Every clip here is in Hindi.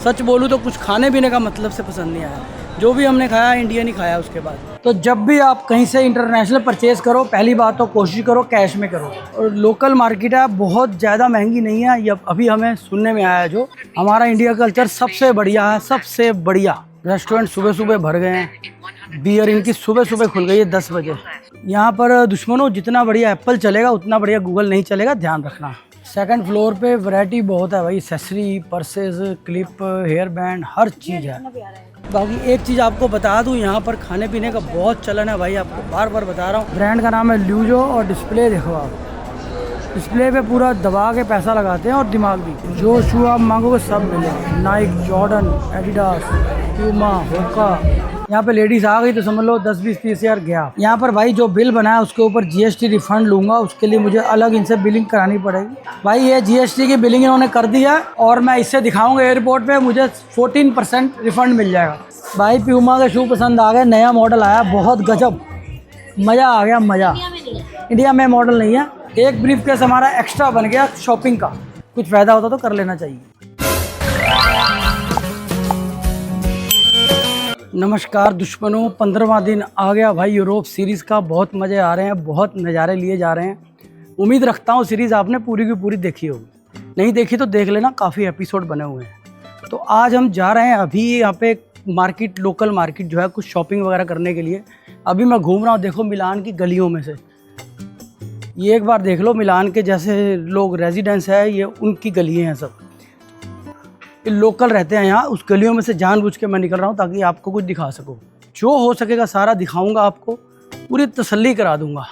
सच बोलूँ तो कुछ खाने पीने का मतलब से पसंद नहीं आया। जो भी हमने खाया इंडियन ही खाया उसके बाद। तो जब भी आप कहीं से इंटरनेशनल परचेज़ करो, पहली बात तो कोशिश करो कैश में करो। और लोकल मार्केट है, बहुत ज़्यादा महंगी नहीं है। ये अभी हमें सुनने में आया जो हमारा इंडिया कल्चर सबसे बढ़िया है, सबसे बढ़िया। रेस्टोरेंट सुबह सुबह भर गए हैं, बियर इनकी सुबह सुबह खुल गई है 10 बजे। यहाँ पर दुश्मनों जितना बढ़िया एप्पल चलेगा उतना बढ़िया गूगल नहीं चलेगा, ध्यान रखना। सेकंड फ्लोर पे वैरायटी बहुत है भाई, accessory, purses, clip, hair band, हर चीज़ है। बाकी एक चीज़ आपको बता दूं, यहाँ पर खाने पीने का बहुत चलन है भाई, आपको बार बार बता रहा हूँ। ब्रांड का नाम है ल्यूजो और डिस्प्ले देखो आप, डिस्प्ले पे पूरा दबा के पैसा लगाते हैं और दिमाग भी। जो शू आप मांगोगे सब मिलेगा, नाइक, जॉर्डन, एडिडास, प्यूमा, होका। यहाँ पे लेडीज आ गई तो समझ लो 10-20-30 हज़ार गया। यहाँ पर भाई जो बिल बना है उसके ऊपर जीएसटी रिफंड लूंगा, उसके लिए मुझे अलग इनसे बिलिंग करानी पड़ेगी। भाई ये जीएसटी की बिलिंग इन्होंने कर दी है और मैं इससे दिखाऊंगा एयरपोर्ट पे, मुझे 14% रिफंड मिल जाएगा। भाई प्यूमा के शू पसंद आ गए, नया मॉडल आया, बहुत गजब, मज़ा आ गया मज़ा। इंडिया में मॉडल नहीं है। एक ब्रीफ केस हमारा एक्स्ट्रा बन गया शॉपिंग का, कुछ फ़ायदा होता तो कर लेना चाहिए। नमस्कार दुश्मनों, 15वां दिन आ गया भाई यूरोप सीरीज़ का। बहुत मज़े आ रहे हैं, बहुत नज़ारे लिए जा रहे हैं। उम्मीद रखता हूँ सीरीज़ आपने पूरी की पूरी देखी होगी, नहीं देखी तो देख लेना, काफ़ी एपिसोड बने हुए हैं। तो आज हम जा रहे हैं अभी यहाँ पे मार्केट, लोकल मार्केट जो है, कुछ शॉपिंग वगैरह करने के लिए। अभी मैं घूम रहा हूँ, देखो मिलान की गलियों में से, ये एक बार देख लो, मिलान के जैसे लोग रेजिडेंस है, ये उनकी गलियाँ हैं सब, ये लोकल रहते हैं यहाँ। उस गलियों में से जानबूझ के मैं निकल रहा हूँ ताकि आपको कुछ दिखा सकूँ। जो हो सकेगा सारा दिखाऊंगा आपको, पूरी तसल्ली करा दूंगा।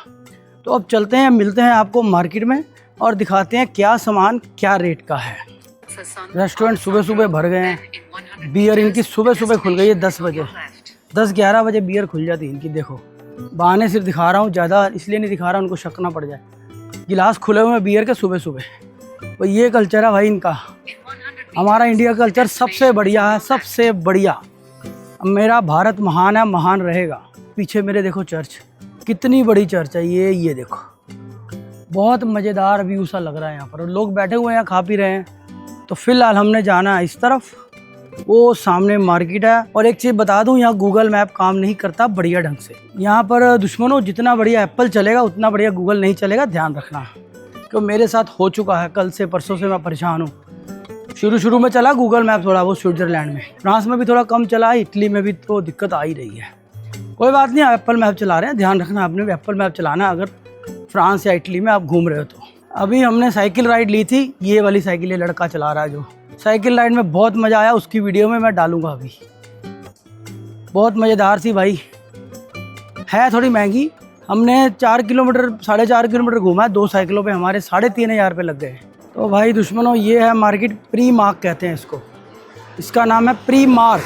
तो अब चलते हैं, मिलते हैं आपको मार्केट में और दिखाते हैं क्या सामान क्या रेट का है। रेस्टोरेंट सुबह सुबह भर गए हैं, बियर इनकी सुबह सुबह खुल गई है 10 बजे, 10-11 बजे बियर खुल जाती है इनकी। देखो बहाने सिर्फ दिखा रहा हूँ, ज़्यादा इसलिए नहीं दिखा रहा उनको शक ना पड़ जाए। गिलास खुले हुए हैं बियर के सुबह सुबह। तो ये कल्चर है भाई इनका। हमारा इंडिया कल्चर सबसे बढ़िया है, सबसे बढ़िया। मेरा भारत महान है, महान रहेगा। पीछे मेरे देखो चर्च, कितनी बड़ी चर्च है ये देखो, बहुत मज़ेदार व्यू सा लग रहा है। यहाँ पर लोग बैठे हुए हैं, खा पी रहे हैं। तो फिलहाल हमने जाना है इस तरफ, वो सामने मार्केट है। और एक चीज़ बता दूं, यहाँ गूगल मैप काम नहीं करता बढ़िया ढंग से। यहाँ पर दुश्मनों जितना बढ़िया एप्पल चलेगा उतना बढ़िया गूगल नहीं चलेगा, ध्यान रखना। क्यों मेरे साथ हो चुका है, कल से परसों से मैं परेशान हूँ। शुरू में चला गूगल मैप थोड़ा, वो स्विट्ज़रलैंड में, फ्रांस में भी थोड़ा कम चला, इटली में भी तो दिक्कत आ ही रही है। कोई बात नहीं, एप्पल मैप चला रहे हैं, ध्यान रखना आपने भी एप्पल मैप चलाना अगर फ्रांस या इटली में आप घूम रहे हो तो। अभी हमने साइकिल राइड ली थी, ये वाली साइकिल ये लड़का चला रहा है जो। साइकिल राइड में बहुत मज़ा आया, उसकी वीडियो में मैं डालूंगा अभी। बहुत मज़ेदार थी भाई, है थोड़ी महंगी। हमने 4 किलोमीटर 4.5 किलोमीटर घूमा है, 2 साइकिलों पे हमारे 3,500 रुपये लग गए। तो भाई दुश्मनों ये है मार्केट, प्री मार्क कहते हैं इसको, इसका नाम है प्री मार्क।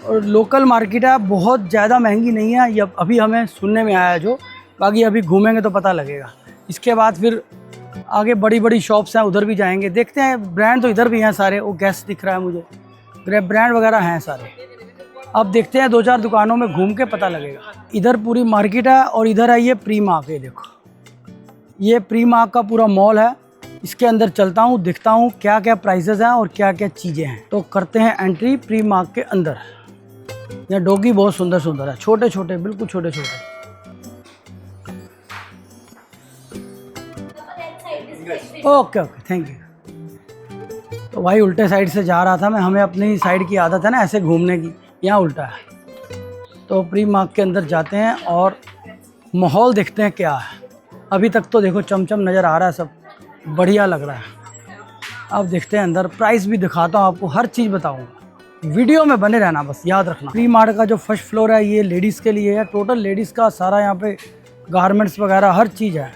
और लोकल मार्केट है, बहुत ज़्यादा महंगी नहीं है। ये अभी हमें सुनने में आया जो, बाकी अभी घूमेंगे तो पता लगेगा। इसके बाद फिर आगे बड़ी बड़ी शॉप्स हैं, उधर भी जाएंगे, देखते हैं। ब्रांड तो इधर भी हैं सारे, वो गैस दिख रहा है मुझे, ग्रैब ब्रांड वगैरह हैं सारे। अब देखते हैं, 2-4 दुकानों में घूम के पता लगेगा। इधर पूरी मार्केट है और इधर है ये प्री मार्क। ये देखो, ये प्री मार्क का पूरा मॉल है। इसके अंदर चलता हूँ, दिखता हूँ क्या क्या प्राइसेस हैं और क्या क्या चीज़ें हैं। तो करते हैं एंट्री प्री मार्क के अंदर। यहाँ डॉगी बहुत सुंदर सुंदर है, छोटे छोटे, बिल्कुल छोटे छोटे। Okay okay, thank you. तो भाई उल्टे साइड से जा रहा था मैं, हमें अपनी साइड की आदत है ना ऐसे घूमने की, यहाँ उल्टा है। तो प्री मार्क के अंदर जाते हैं और माहौल देखते हैं क्या है। अभी तक तो देखो चमचम नज़र आ रहा है, सब बढ़िया लग रहा है। अब देखते हैं अंदर, प्राइस भी दिखाता हूँ आपको, हर चीज़ बताऊँगा। वीडियो में बने रहना बस, याद रखना। प्री मार्ट का जो फर्स्ट फ्लोर है ये लेडीज़ के लिए है, टोटल लेडीज़ का सारा यहाँ पे गारमेंट्स वगैरह हर चीज़ है।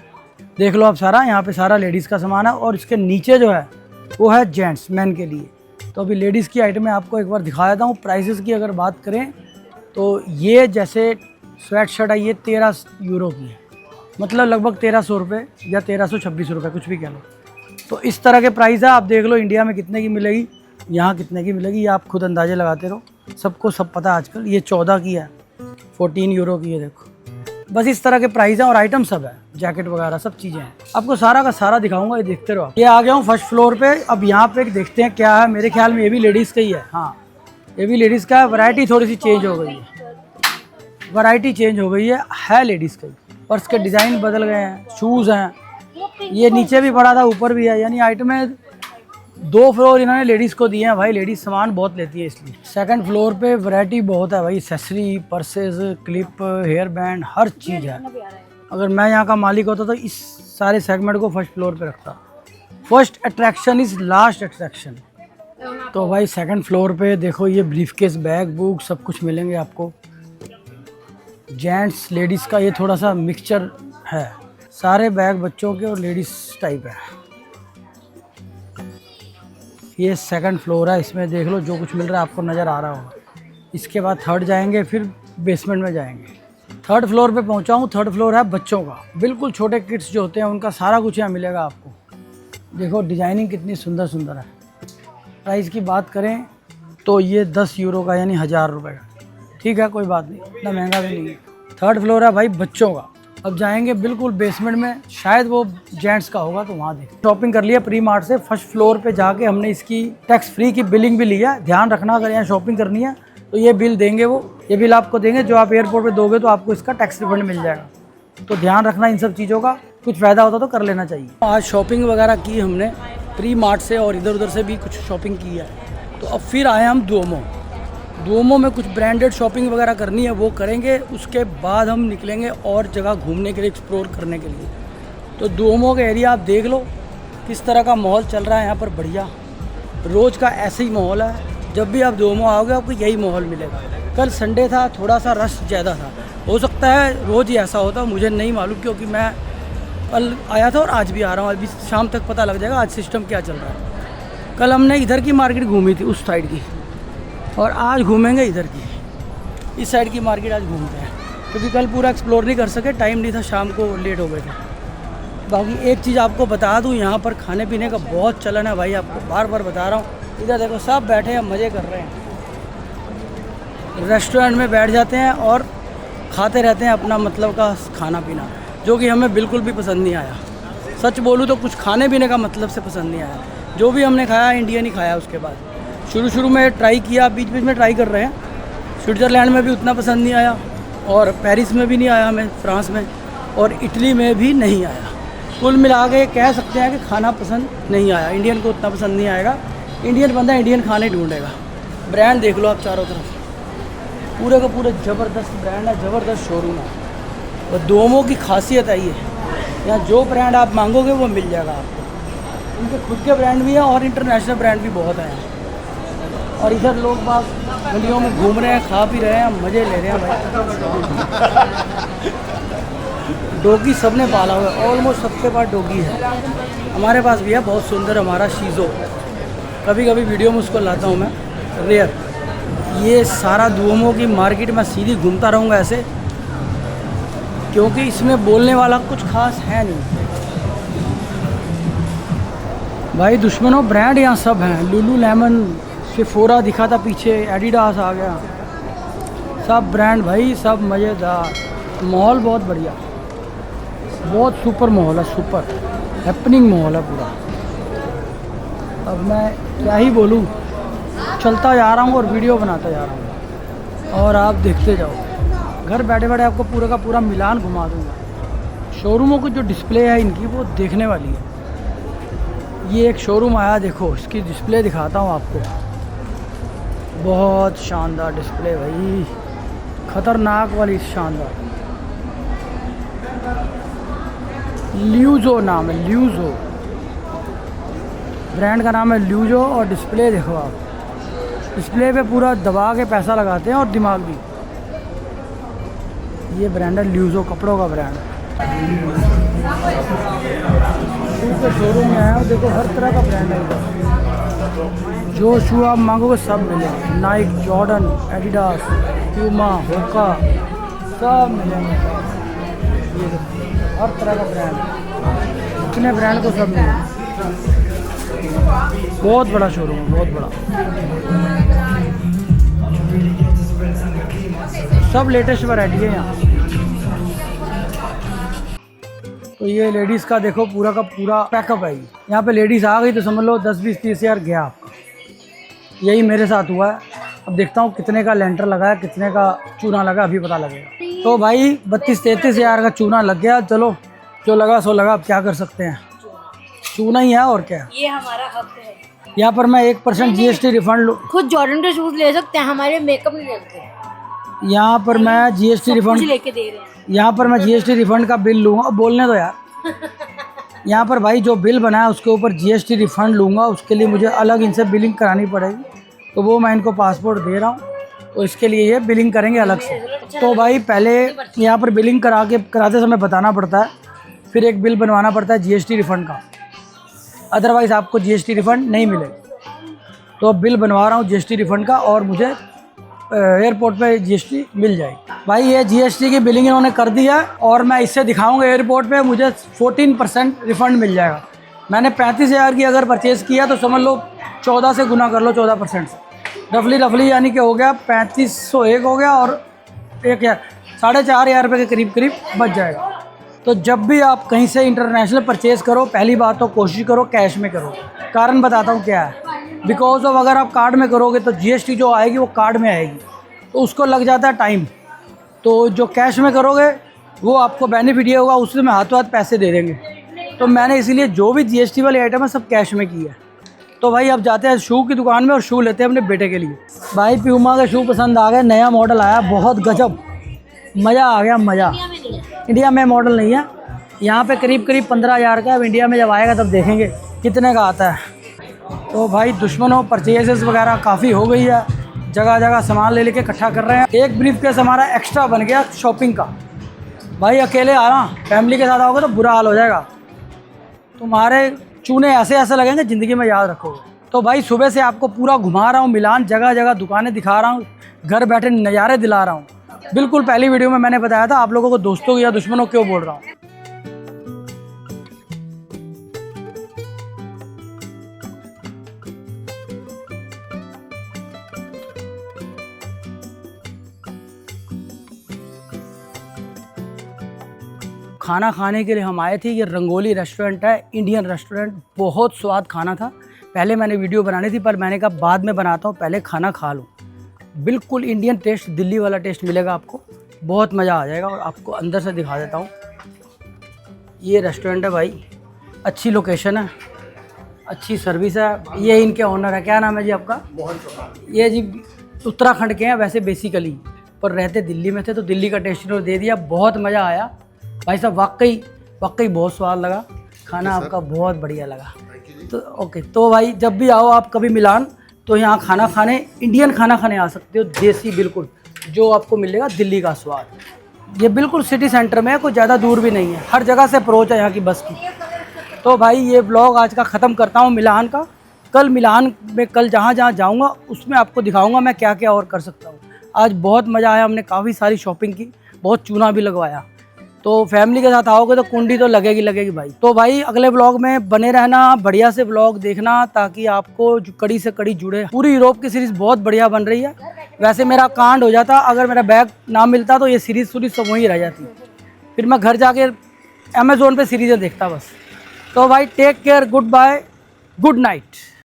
देख लो आप सारा, यहाँ पे सारा लेडीज़ का सामान है। और इसके नीचे जो है वो है जेंट्स, मैन के लिए। तो अभी लेडीज़ की आइटमें आपको एक बार दिखा देता हूँ। प्राइसेस की अगर बात करें तो ये जैसे स्वेट शर्ट है, ये 13 यूरो की है, मतलब लगभग 1300 रुपये या 1326 रुपये, कुछ भी कह लो। तो इस तरह के प्राइस है। आप देख लो इंडिया में कितने की मिलेगी, यहाँ कितने की मिलेगी, ये आप खुद अंदाजे लगाते रहो, सबको सब पता है आजकल। ये 14 की है, 14 यूरो की है। देखो बस इस तरह के प्राइस हैं और आइटम सब है, जैकेट वगैरह सब चीज़ें हैं। आपको सारा का सारा दिखाऊंगा, ये देखते रहो। ये आ गया हूँ फर्स्ट फ्लोर पे। अब यहाँ पे देखते हैं क्या है। मेरे ख्याल में ये भी लेडीज़ का ही है। हाँ, ये भी लेडीज़ का है। वैरायटी थोड़ी सी चेंज हो गई है, वैरायटी चेंज हो गई है लेडीज़ का ही। पर्स के डिज़ाइन बदल गए हैं, शूज़ हैं। ये नीचे भी पड़ा था, ऊपर भी है, यानी आइटमें 2 फ्लोर इन्होंने लेडीज़ को दिए हैं भाई। लेडीज़ सामान बहुत लेती है इसलिए। सेकंड फ्लोर पे वैरायटी बहुत है भाई, accessory, purses, clip, hair band, हर चीज़ है। अगर मैं यहाँ का मालिक होता तो इस सारे सेगमेंट को फर्स्ट फ्लोर पे रखता। First attraction is last attraction. तो भाई सेकंड फ्लोर पे देखो, ये ब्रीफकेस, बैग, बुक सब कुछ मिलेंगे आपको। जेंट्स लेडीज़ का ये थोड़ा सा मिक्सचर है, सारे बैग बच्चों के और लेडीज़ टाइप है। ये सेकंड फ्लोर है, इसमें देख लो जो कुछ मिल रहा है आपको नज़र आ रहा होगा। इसके बाद थर्ड जाएंगे, फिर बेसमेंट में जाएंगे। थर्ड फ्लोर पे पहुंचा हूँ। थर्ड फ्लोर है बच्चों का, बिल्कुल छोटे किड्स जो होते हैं उनका सारा कुछ यहाँ मिलेगा आपको। देखो डिज़ाइनिंग कितनी सुंदर सुंदर है। प्राइस की बात करें तो ये 10 यूरो का, यानी 1000 रुपये का। ठीक है, कोई बात नहीं, इतना महंगा भी नहीं है। थर्ड फ्लोर है भाई बच्चों का। अब जाएंगे बिल्कुल बेसमेंट में, शायद वो जेंट्स का होगा तो वहाँ देखें। शॉपिंग कर लिया प्री मार्ट से। फर्स्ट फ्लोर पे जाके हमने इसकी टैक्स फ्री की बिलिंग भी लिया। ध्यान रखना, अगर यहाँ शॉपिंग करनी है तो ये बिल देंगे, वो ये बिल आपको देंगे। जो आप एयरपोर्ट पे दोगे तो आपको इसका टैक्स रिफंड मिल जाएगा। तो ध्यान रखना इन सब चीज़ों का, कुछ फ़ायदा होता तो कर लेना चाहिए। आज शॉपिंग वगैरह की हमने प्री मार्ट से, और इधर उधर से भी कुछ शॉपिंग की है। तो अब फिर आए हम दुओमो में कुछ ब्रांडेड शॉपिंग वगैरह करनी है, वो करेंगे। उसके बाद हम निकलेंगे और जगह घूमने के लिए, एक्सप्लोर करने के लिए। तो दुओमो का एरिया आप देख लो किस तरह का माहौल चल रहा है यहाँ पर। बढ़िया, रोज़ का ऐसे ही माहौल है। जब भी आप दुओमो आओगे आपको यही माहौल मिलेगा। कल संडे था, थोड़ा सा रश ज़्यादा था। हो सकता है रोज़ ही ऐसा होता, मुझे नहीं मालूम, क्योंकि मैं कल आया था और आज भी आ रहा हूँ। अभी शाम तक पता लग जाएगा आज सिस्टम क्या चल रहा है। कल हमने इधर की मार्केट घूमी थी, उस साइड की, और आज घूमेंगे इधर की, इस साइड की मार्केट आज घूमते हैं। क्योंकि कल पूरा एक्सप्लोर नहीं कर सके, टाइम नहीं था, शाम को लेट हो गए थे। बाकी एक चीज़ आपको बता दूं, यहाँ पर खाने पीने का बहुत चलन है भाई, आपको बार बार बता रहा हूँ। इधर देखो सब बैठे हैं, मज़े कर रहे हैं। रेस्टोरेंट में बैठ जाते हैं और खाते रहते हैं अपना मतलब का खाना पीना, जो कि हमें बिल्कुल भी पसंद नहीं आया। सच बोलूँ तो कुछ खाने पीने का मतलब से पसंद नहीं आया। जो भी हमने खाया इंडियन ही खाया। उसके बाद शुरू में ट्राई किया, बीच बीच में ट्राई कर रहे हैं। स्विट्ज़रलैंड में भी उतना पसंद नहीं आया, और पेरिस में भी नहीं आया हमें, फ्रांस में, और इटली में भी नहीं आया। कुल मिला के कह सकते हैं कि खाना पसंद नहीं आया। इंडियन को उतना पसंद नहीं आएगा। इंडियन बंदा इंडियन खाने ढूंढेगा। ब्रांड देख लो आप चारों तरफ, पूरे का पूरे ज़बरदस्त ब्रांड है, ज़बरदस्त शोरूम है। और दुओमो की खासियत है ये, यहाँ जो ब्रांड आप मांगोगे वो मिल जाएगा आपको। उनके खुद के ब्रांड भी हैं और इंटरनेशनल ब्रांड भी बहुत हैं। और इधर लोग बाग गलियों में घूम रहे हैं, खा पी रहे हैं, मज़े ले रहे हैं भाई। डॉगी सबने पाला हुआ है, ऑलमोस्ट सबके पास डॉगी है। हमारे पास भी है, बहुत सुंदर हमारा शीज़ो। कभी कभी वीडियो में उसको लाता हूँ मैं, रेयर। ये सारा दुओमो की मार्केट में सीधी घूमता रहूँगा ऐसे, क्योंकि इसमें बोलने वाला कुछ खास है नहीं भाई। दुश्मनों ब्रांड यहाँ सब हैं। लुलू लेमन, सेफोरा दिखा था पीछे, एडिडास आ गया, सब ब्रांड भाई, सब मज़ेदार। माहौल बहुत बढ़िया, बहुत सुपर माहौल है, सुपर हैपनिंग माहौल है पूरा। अब मैं क्या ही बोलूँ, चलता जा रहा हूँ और वीडियो बनाता जा रहा हूँ, और आप देखते जाओ। घर बैठे बैठे आपको पूरा का पूरा मिलान घुमा दूँगा। शोरूमों की जो डिस्प्ले है इनकी, वो देखने वाली है। ये एक शोरूम आया, देखो इसकी डिस्प्ले दिखाता हूँ आपको। बहुत शानदार डिस्प्ले भाई, ख़तरनाक वाली शानदार। ल्यूजो नाम है, ल्यूजो ब्रांड का नाम है, ल्यूजो। और डिस्प्ले देखो आप, डिस्प्ले पे पूरा दबा के पैसा लगाते हैं, और दिमाग भी। ये ब्रांड है ल्यूजो, कपड़ों का ब्रांड है। शोरूम में आया, देखो हर तरह का ब्रांड है इधर। जो शू आप मांगोगे सब मिलेंगे। नाइक, जॉर्डन, एडिडास, प्यूमा, होका, सब मिलेंगे। ये देखो हर तरह का ब्रांड है, इतने ब्रांड को सब मिलेंगे। बहुत बड़ा शोरूम है, बहुत बड़ा। सब लेटेस्ट वैरायटी है यहाँ। ये लेडीज़ का देखो पूरा का पूरा पैकअप है। यहाँ पे लेडीज़ आ गई तो समझ लो 10-20-30 हज़ार गया आपका। यही मेरे साथ हुआ है। अब देखता हूँ कितने का लेंटर लगा है, कितने का चूना लगा, अभी पता लगेगा। तो भाई 32-33 हज़ार का चूना लग गया। चलो जो लगा सो लगा, अब क्या कर सकते हैं, चूना ही है और क्या। ये हमारा हक है। यहाँ पर मैं 1% GST रिफंड लूँ। खुद जॉर्डन के शूज ले सकते हैं, हमारे मेकअप नहीं लेते। यहाँ पर मैं GST रिफंड लेके दे रहे हैं। यहाँ पर मैं GST रिफंड का बिल लूँगा। बोलने दो यार। यहाँ पर भाई जो बिल बना है उसके ऊपर GST रिफंड लूँगा। उसके लिए मुझे अलग इनसे बिलिंग करानी पड़ेगी, तो वो मैं इनको पासपोर्ट दे रहा हूँ, तो इसके लिए ये बिलिंग करेंगे अलग से। तो भाई पहले यहाँ पर बिलिंग कराते समय बताना पड़ता है, फिर एक बिल बनवाना पड़ता है GST रिफंड का, अदरवाइज़ आपको GST रिफंड नहीं मिलेगा। तो अब बिल बनवा रहा हूँ GST रिफंड का और मुझे एयरपोर्ट पे GST मिल जाएगी। भाई ये GST की बिलिंग इन्होंने कर दी है और मैं इससे दिखाऊंगा एयरपोर्ट पे, मुझे 14% रिफंड मिल जाएगा। मैंने 35 हज़ार की अगर परचेज़ किया तो समझ लो 14 से गुना कर लो, 14% से रफली यानी कि हो गया 3501 हो गया और 4,500 रुपये के करीब बच जाएगा। तो जब भी आप कहीं से इंटरनेशनल परचेज़ करो, पहली बात तो कोशिश करो कैश में करो। कारण बताता हूँ क्या है, बिकॉज ऑफ अगर आप कार्ड में करोगे तो GST जो आएगी वो कार्ड में आएगी, तो उसको लग जाता है टाइम। तो जो कैश में करोगे वो आपको बेनिफिट ये होगा, उससे में हाथों हाथ पैसे दे देंगे। तो मैंने इसीलिए जो भी GST वाली आइटम है सब कैश में की है। तो भाई अब जाते हैं शू की दुकान में और शू लेते हैं अपने बेटे के लिए। भाई प्यूमा के शू पसंद आ गए, नया मॉडल आया, बहुत गजब, मज़ा आ गया मज़ा। इंडिया में मॉडल नहीं है, यहाँ पे करीब 15 हज़ार का। अब इंडिया में जब आएगा तब देखेंगे कितने का आता है। तो भाई दुश्मनों परचेजेस वगैरह काफ़ी हो गई है, जगह जगह सामान ले लेके इकट्ठा कर रहे हैं। एक ब्रीफकेस हमारा एक्स्ट्रा बन गया शॉपिंग का। भाई अकेले आ रहा, फैमिली के साथ आओगे तो बुरा हाल हो जाएगा, तुम्हारे चूने ऐसे लगेंगे ज़िंदगी में याद रखोगे। तो भाई सुबह से आपको पूरा घुमा रहा हूँ मिलान, जगह जगह दुकानें दिखा रहा हूँ, घर बैठे नज़ारे दिला रहा हूँ। बिल्कुल पहली वीडियो में मैंने बताया था आप लोगों को दोस्तों या दुश्मनों क्यों बोल रहा हूँ। खाना खाने के लिए हम आए थे, ये रंगोली रेस्टोरेंट है, इंडियन रेस्टोरेंट। बहुत स्वाद खाना था। पहले मैंने वीडियो बनानी थी पर मैंने कहा बाद में बनाता हूँ, पहले खाना खा लूँ। बिल्कुल इंडियन टेस्ट, दिल्ली वाला टेस्ट मिलेगा आपको, बहुत मज़ा आ जाएगा। और आपको अंदर से दिखा देता हूँ, ये रेस्टोरेंट है भाई, अच्छी लोकेशन है, अच्छी सर्विस है। ये इनके ऑनर है, क्या नाम है जी आपका? ये जी उत्तराखंड के हैं वैसे बेसिकली, पर रहते दिल्ली में थे तो दिल्ली का टेस्ट इन्होंने दे दिया। बहुत मज़ा आया भाई साहब, वाकई बहुत स्वाद लगा खाना आपका, बहुत बढ़िया लगा। तो ओके, तो भाई जब भी आओ आप कभी मिलान तो यहाँ खाना खाने, इंडियन खाना खाने आ सकते हो, देसी बिल्कुल, जो आपको मिलेगा दिल्ली का स्वाद। ये बिल्कुल सिटी सेंटर में है, कोई ज़्यादा दूर भी नहीं है, हर जगह से अप्रोच है यहाँ की बस की। तो भाई ये ब्लॉग आज का ख़त्म करता हूँ मिलान का। कल मिलान में जहाँ जाऊँगा उसमें आपको दिखाऊँगा मैं क्या क्या और कर सकता हूँ। आज बहुत मज़ा आया, हमने काफ़ी सारी शॉपिंग की, बहुत चूना भी लगवाया। तो फैमिली के साथ आओगे तो कुंडी तो लगेगी भाई। तो भाई अगले ब्लॉग में बने रहना, बढ़िया से ब्लॉग देखना, ताकि आपको कड़ी से कड़ी जुड़े। पूरी यूरोप की सीरीज़ बहुत बढ़िया बन रही है। वैसे मेरा कांड हो जाता अगर मेरा बैग ना मिलता, तो ये सीरीज़ सब वहीं रह जाती, फिर मैं घर जाके अमेज़ोन पे सीरीज़ें देखता बस। तो भाई take care, good bye, good night.